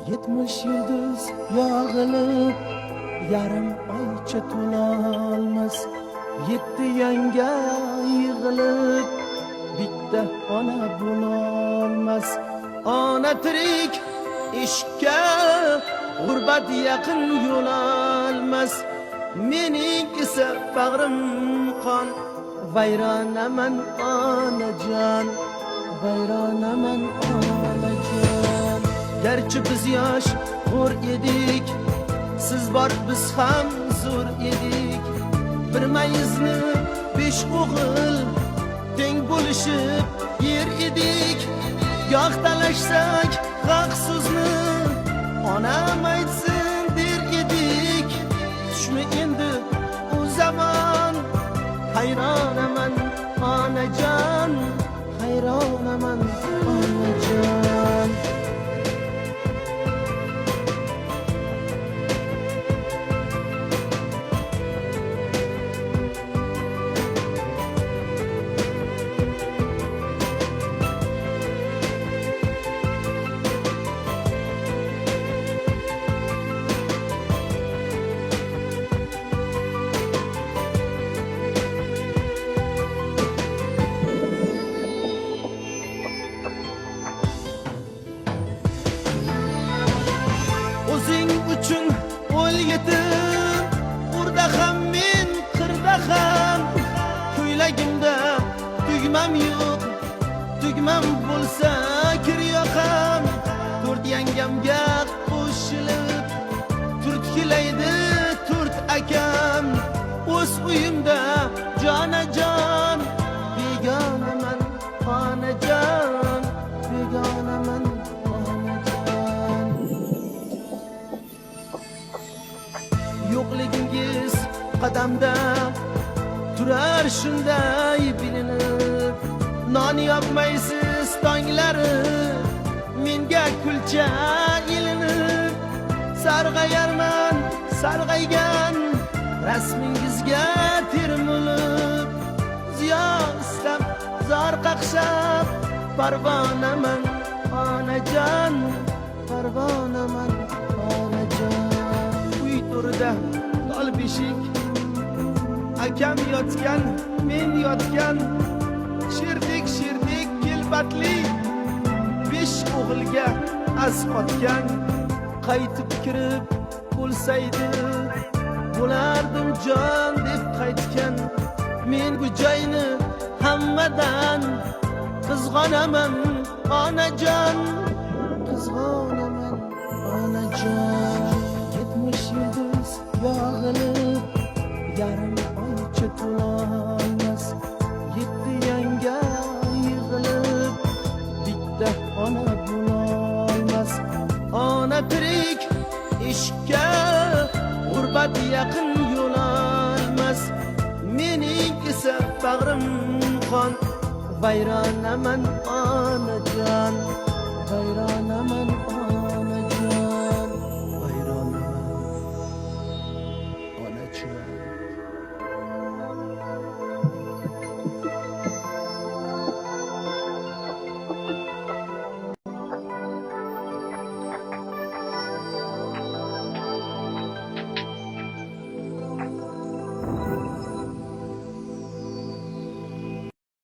70 yıldız yağılıp yarım oycha to'lolmas. 7 yanga yig'ilib bitta ona bo'lolmas. Ona tirik ishga g'urbat yaqin yo'l olmas. Mening esa bag'rim qon, vayronaman onajon, vayronaman onajon. Garchi biz yosh g'ur edik, siz bor biz ham zo'r edik. Bir mayizni 5 o'g'il teng bo'lishib yer edik. Goh talashsak haq so'zni onam aytsin der edik. Tushmi endi u zamon, hayronaman onajon, hayronaman onajon. O'zing uchun o'l yetim, urda ham men qirda ham. Ko'ylagimda tugmam yo'q, tugmam bo'lsa kir yoqam. 4 yangamga qo'shilib turtkilaydi 4 akam. O'z uyimda jonajon, begonaman onajon, begonaman onajon. Yo'qligingiz qadamda turar shunday bilinib. Non yopmaysiz tonglari menga kulcha ilinib. Sarg'ayarman sarg'aygan rasmingizga termulib. Ziyo istab zor qaqshab parvonaman onajon, parvonaman onajon. Uy to'rida tol beshik, akam yotgan men yotgan. Sherdek kelbatli 5 o'g'ilga asqotgan. Qaytib kirib bo'lsaydi bo'lardim jon deb qaytgan. Men bu joyni hammadan qizg'onaman onajon, qizg'onaman onajon. 70 yıldız yağılıp yarım oycha to'lolmas. 7 yanga yig'ilib bitta ona bo'lolmas. Ona tirik ishga g'urbat yaqin yo'l olmas. Mening esa bag'rim qon, vayronaman onajon, vayronaman